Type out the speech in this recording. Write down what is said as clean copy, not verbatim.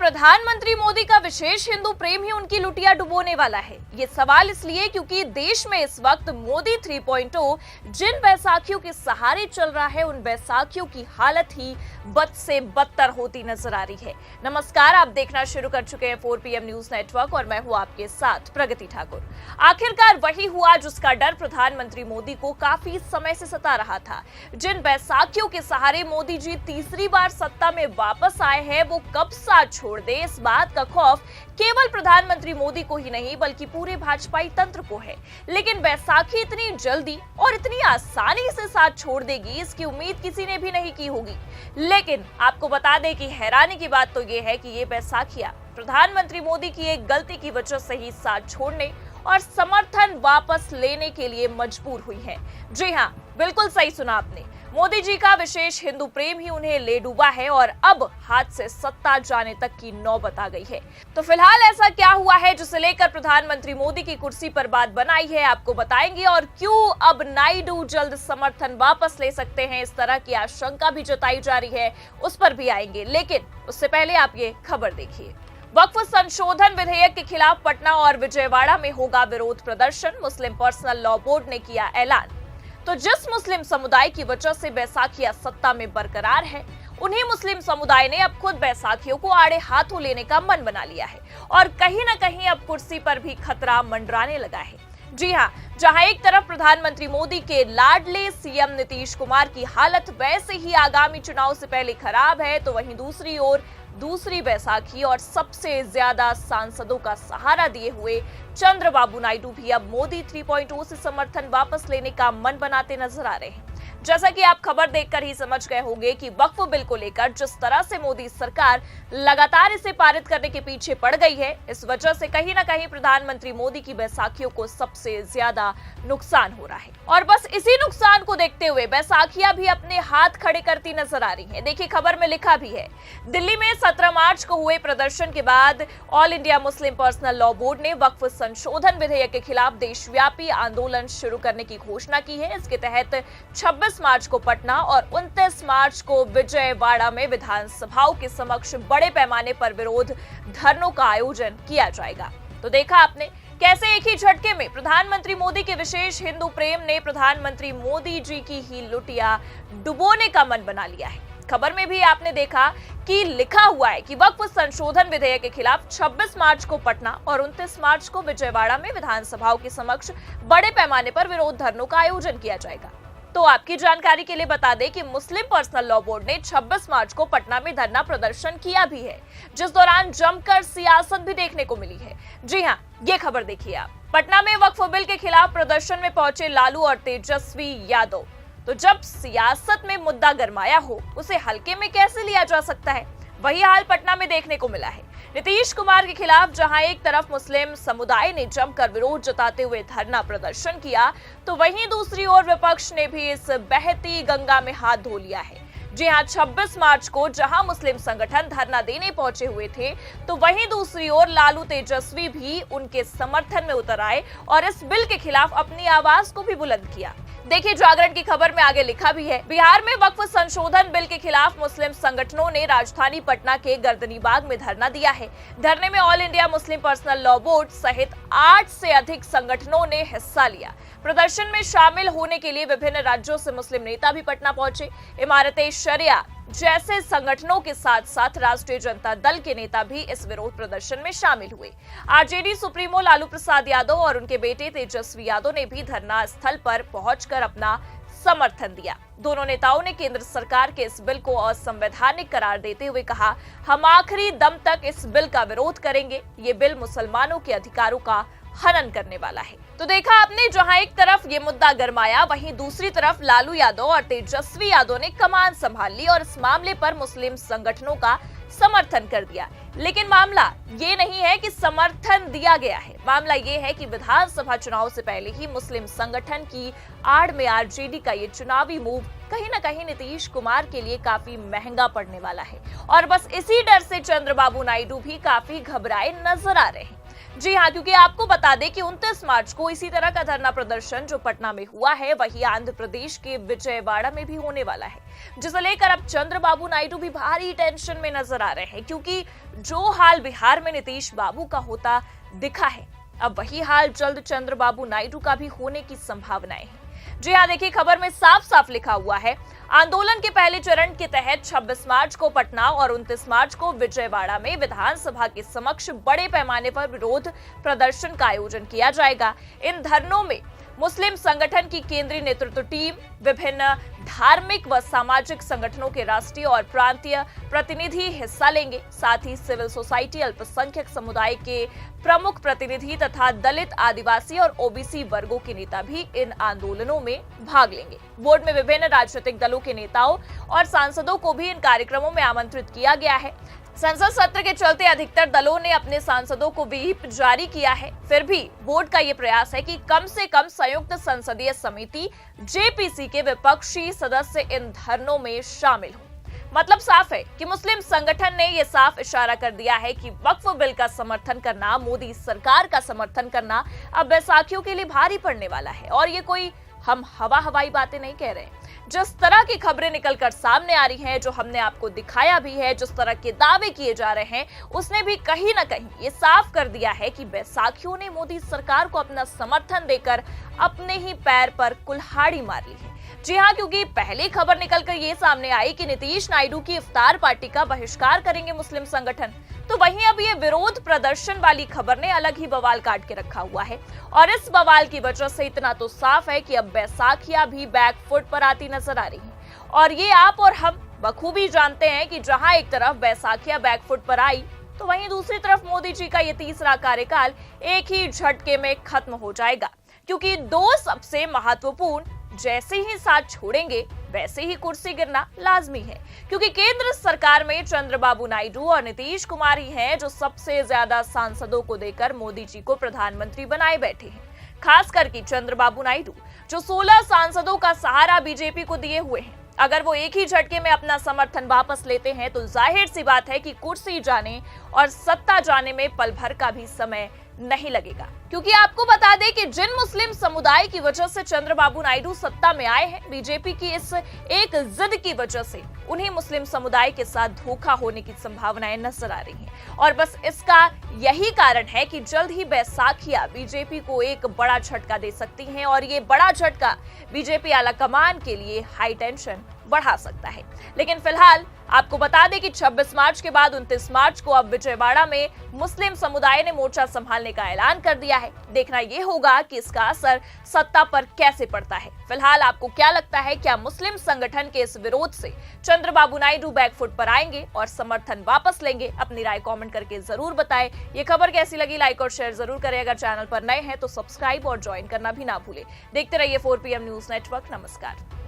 प्रधानमंत्री मोदी का विशेष हिंदू प्रेम ही उनकी लुटिया डुबोने वाला है। ये सवाल इसलिए क्योंकि देश में इस वक्त मोदी 3.0 जिन बैसाखियों के सहारे चल रहा है, उन बैसाखियों की हालत ही बद से बदतर होती नजर आ रही है। नमस्कार, आप देखना शुरू कर चुके हैं 4PM न्यूज नेटवर्क और मैं हूं आपके साथ प्रगति ठाकुर। आखिरकार वही हुआ जिसका डर प्रधानमंत्री मोदी को काफी समय से सता रहा था। जिन बैसाखियों के सहारे मोदी जी तीसरी बार सत्ता में वापस आए हैं, वो कब साथ छोड़ दे, इस बात का खौफ केवल प्रधानमंत्री मोदी को ही नहीं बल्कि पूरे भाजपाई तंत्र को है। लेकिन बैसाखी इतनी जल्दी और इतनी आसानी से साथ छोड़ देगी, इसकी उम्मीद किसी ने भी नहीं की होगी। लेकिन आपको बता दें कि हैरानी की बात तो ये है कि ये बैसाखियां प्रधानमंत्री मोदी की एक गलती की वजह से ही साथ छोड़ने और समर्थन वापस लेने के लिए मजबूर हुई है। जी हाँ, बिल्कुल सही सुना आपने। मोदी जी का विशेष हिंदू प्रेम ही उन्हें ले डूबा है और अब हाथ से सत्ता जाने तक की नौबत आ गई है। तो फिलहाल ऐसा क्या हुआ है जिसे लेकर प्रधानमंत्री मोदी की कुर्सी पर बात बनाई है, आपको बताएंगे। और क्यों अब नायडू जल्द समर्थन वापस ले सकते हैं, इस तरह की आशंका भी जताई जा रही है, उस पर भी आएंगे। लेकिन उससे पहले आप ये खबर देखिए। वक्फ संशोधन विधेयक के खिलाफ पटना और विजयवाड़ा में होगा विरोध प्रदर्शन, मुस्लिम पर्सनल लॉ बोर्ड ने किया ऐलान। तो जिस मुस्लिम समुदाय की वजह से बैसाखियां सत्ता में बरकरार है, उन्हीं मुस्लिम समुदाय ने अब खुद बैसाखियों को आड़े हाथों लेने का मन बना लिया है और कहीं न कहीं अब कुर्सी पर भी खतरा मंडराने लगा है। जी हाँ, जहां एक तरफ प्रधानमंत्री मोदी के लाडले सीएम नीतीश कुमार की हालत वैसे ही आगामी चुनाव से पहले खराब है, तो वहीं दूसरी ओर दूसरी बैसाखी और सबसे ज्यादा सांसदों का सहारा दिए हुए चंद्रबाबू नायडू भी अब मोदी 3.0 से समर्थन वापस लेने का मन बनाते नजर आ रहे हैं। जैसा कि आप खबर देखकर ही समझ गए होंगे कि वक्फ बिल को लेकर जिस तरह से मोदी सरकार लगातार इसे पारित करने के पीछे पड़ गई है, इस वजह से कहीं ना कहीं प्रधानमंत्री मोदी की बैसाखियों को सबसे ज्यादा नुकसान हो रहा है। और बस इसी नुकसान को देखते हुए बैसाखियां भी अपने हाथ खड़े करती नजर आ रही हैं। देखिए, खबर में लिखा भी है, दिल्ली में 17 मार्च को हुए प्रदर्शन के बाद all India Muslim personal law board ने वक्फ संशोधन विधेयक के खिलाफ देशव्यापी आंदोलन शुरू करने की घोषणा की है। इसके तहत 26 मार्च को पटना और 29 मार्च को विजयवाड़ा में विधानसभाओं के समक्ष बड़े पैमाने पर विरोध धरनों का आयोजन किया जाएगा। तो देखा आपने कैसे एक ही झटके में प्रधानमंत्री मोदी के विशेष हिंदू प्रेम ने प्रधानमंत्री मोदी जी की ही लुटिया डुबोने का मन बना लिया है। खबर में भी आपने देखा कि लिखा हुआ है कि वक्फ संशोधन विधेयक के खिलाफ 26 मार्च को पटना और 29 मार्च को विजयवाड़ा में विधानसभाओं के समक्ष बड़े पैमाने पर विरोध धरनों का आयोजन किया जाएगा। तो आपकी जानकारी के लिए बता दें कि मुस्लिम पर्सनल लॉ बोर्ड ने 26 मार्च को पटना में धरना प्रदर्शन किया भी है, जिस दौरान जमकर सियासत भी देखने को मिली है। जी हां, ये खबर देखिए आप। पटना में वक्फ बिल के खिलाफ प्रदर्शन में पहुंचे लालू और तेजस्वी यादव। तो जब सियासत में मुद्दा गरमाया हो, उसे हल्के में कैसे लिया जा सकता है, वही हाल पटना में देखने को मिला है। नीतीश कुमार के खिलाफ जहां एक तरफ मुस्लिम समुदाय ने जमकर विरोध जताते हुए धरना प्रदर्शन किया, तो वहीं दूसरी ओर विपक्ष ने भी इस बहती गंगा में हाथ धो लिया है। जी हां, 26 मार्च को जहां मुस्लिम संगठन धरना देने पहुंचे हुए थे, तो वहीं दूसरी ओर लालू तेजस्वी भी उनके समर्थन में उतर आए और इस बिल के खिलाफ अपनी आवाज को भी बुलंद किया। देखिए, जागरण की खबर में आगे लिखा भी है, बिहार में वक्फ संशोधन बिल के खिलाफ मुस्लिम संगठनों ने राजधानी पटना के गर्दनीबाग में धरना दिया है। धरने में all India Muslim personal law board सहित 8 से अधिक संगठनों ने हिस्सा लिया। प्रदर्शन में शामिल होने के लिए विभिन्न राज्यों से मुस्लिम नेता भी पटना पहुंचे। इमारते शरिया जैसे संगठनों के साथ साथ राष्ट्रीय जनता दल के नेता भी इस विरोध प्रदर्शन में शामिल हुए। आरजेडी सुप्रीमो लालू प्रसाद यादव और उनके बेटे तेजस्वी यादव ने भी धरना स्थल पर पहुंचकर अपना समर्थन दिया। दोनों नेताओं ने केंद्र सरकार के इस बिल को असंवैधानिक करार देते हुए कहा, हम आखिरी दम तक इस बिल का विरोध करेंगे। ये बिल मुसलमानों के अधिकारों का हनन करने वाला है। तो देखा आपने, जहां एक तरफ ये मुद्दा गरमाया, वहीं दूसरी तरफ लालू यादव और तेजस्वी यादव ने कमान संभाल ली और इस मामले पर मुस्लिम संगठनों का समर्थन कर दिया। लेकिन मामला ये नहीं है कि समर्थन दिया गया है, मामला ये है कि विधानसभा चुनाव से पहले ही मुस्लिम संगठन की आड़ में आरजेडी का ये चुनावी मूव कहीं ना कहीं नीतीश कुमार के लिए काफी महंगा पड़ने वाला है। और बस इसी डर से चंद्रबाबू नायडू भी काफी घबराए नजर आ रहे हैं। जी हाँ, क्योंकि आपको बता दें कि 29 मार्च को इसी तरह का धरना प्रदर्शन जो पटना में हुआ है, वही आंध्र प्रदेश के विजयवाड़ा में भी होने वाला है, जिसे लेकर अब चंद्रबाबू नायडू भी भारी टेंशन में नजर आ रहे हैं, क्योंकि जो हाल बिहार में नीतीश बाबू का होता दिखा है, अब वही हाल जल्द चंद्रबाबू नायडू का भी होने की संभावनाएं हैं। जी हाँ, देखिए खबर में साफ साफ लिखा हुआ है, आंदोलन के पहले चरण के तहत 26 मार्च को पटना और 29 मार्च को विजयवाड़ा में विधानसभा के समक्ष बड़े पैमाने पर विरोध प्रदर्शन का आयोजन किया जाएगा। इन धरनों में मुस्लिम संगठन की केंद्रीय नेतृत्व टीम, विभिन्न धार्मिक व सामाजिक संगठनों के राष्ट्रीय और प्रांतीय प्रतिनिधि हिस्सा लेंगे। साथ ही सिविल सोसाइटी, अल्पसंख्यक समुदाय के प्रमुख प्रतिनिधि तथा दलित, आदिवासी और ओबीसी वर्गों के नेता भी इन आंदोलनों में भाग लेंगे। बोर्ड में विभिन्न राजनीतिक दलों के नेताओं और सांसदों को भी इन कार्यक्रमों में आमंत्रित किया गया है। संसद सत्र के चलते अधिकतर दलों ने अपने सांसदों को व्हिप जारी किया है। फिर भी बोर्ड का यह प्रयास है कि कम से कम संयुक्त संसदीय समिति जेपीसी के विपक्षी सदस्य इन धरनों में शामिल हों। मतलब साफ है कि मुस्लिम संगठन ने यह साफ इशारा कर दिया है कि वक्फ बिल का समर्थन करना, मोदी सरकार का समर्थन करना अब बैसाखियों के लिए भारी पड़ने वाला है। और ये कोई हम हवाई बातें नहीं कह रहे हैं। जिस तरह की खबरें निकलकर सामने आ रही हैं, जो हमने आपको दिखाया भी है, जिस तरह के दावे किए जा रहे हैं, उसने भी कहीं ना कहीं ये साफ कर दिया है कि बैसाखियों ने मोदी सरकार को अपना समर्थन देकर अपने ही पैर पर कुल्हाड़ी मार ली है। जी हाँ, क्योंकि पहली खबर निकलकर ये सामने आई कि नीतीश नायडू की इफ्तार पार्टी का बहिष्कार करेंगे मुस्लिम संगठन, तो वहीं अब ये विरोध प्रदर्शन वाली खबर ने अलग ही बवाल काट के रखा हुआ है। और इस बवाल की वजह से इतना तो साफ है कि अब बैसाखियां भी बैक फुट पर आती नजर आ रही हैं। और ये आप और हम बखूबी जानते हैं कि जहां एक तरफ बैसाखियां बैक फुट पर आई, तो वहीं दूसरी तरफ मोदी जी का ये तीसरा कार्यकाल एक ही झटके में खत्म हो जाएगा, क्योंकि दो सबसे महत्वपूर्ण जैसे ही साथ छोड़ेंगे वैसे ही कुर्सी गिरना लाजमी है, क्योंकि केंद्र सरकार में चंद्रबाबू नायडू और नीतीश कुमार ही हैं जो सबसे ज्यादा सांसदों को देकर मोदी जी को प्रधानमंत्री बनाए बैठे हैं। खास करके चंद्रबाबू नायडू जो 16 सांसदों का सहारा बीजेपी को दिए हुए हैं, अगर वो एक ही झटके में अपना समर्थन वापस लेते हैं तो जाहिर सी बात है कि कुर्सी जाने और सत्ता जाने में पल भर का भी समय नहीं लगेगा। क्योंकि आपको बता दें कि जिन मुस्लिम समुदाय की वजह से चंद्रबाबू नायडू सत्ता में आए हैं, बीजेपी की इस एक जिद की वजह से उन्हीं मुस्लिम समुदाय के साथ धोखा होने की संभावनाएं नजर आ रही हैं। और बस इसका यही कारण है कि जल्द ही बैसाखियां बीजेपी को एक बड़ा झटका दे सकती हैं, और ये बड़ा झटका बीजेपी आलाकमान के लिए हाई टेंशन बढ़ा सकता है। लेकिन फिलहाल आपको बता दें कि 26 मार्च के बाद 29 मार्च को अब विजयवाड़ा में मुस्लिम समुदाय ने मोर्चा संभालने का ऐलान कर दिया है। देखना यह होगा कि इसका असर सत्ता पर कैसे पड़ता है। फिलहाल आपको क्या लगता है, क्या मुस्लिम संगठन के इस विरोध से चंद्रबाबू नायडू बैकफुट पर आएंगे और समर्थन वापस लेंगे? अपनी राय कमेंट करके जरूर बताएं। ये खबर कैसी लगी, लाइक और शेयर जरूर करें। अगर चैनल पर नए हैं तो सब्सक्राइब और ज्वाइन करना भी ना भूलें। देखते रहिए 4PM न्यूज नेटवर्क। नमस्कार।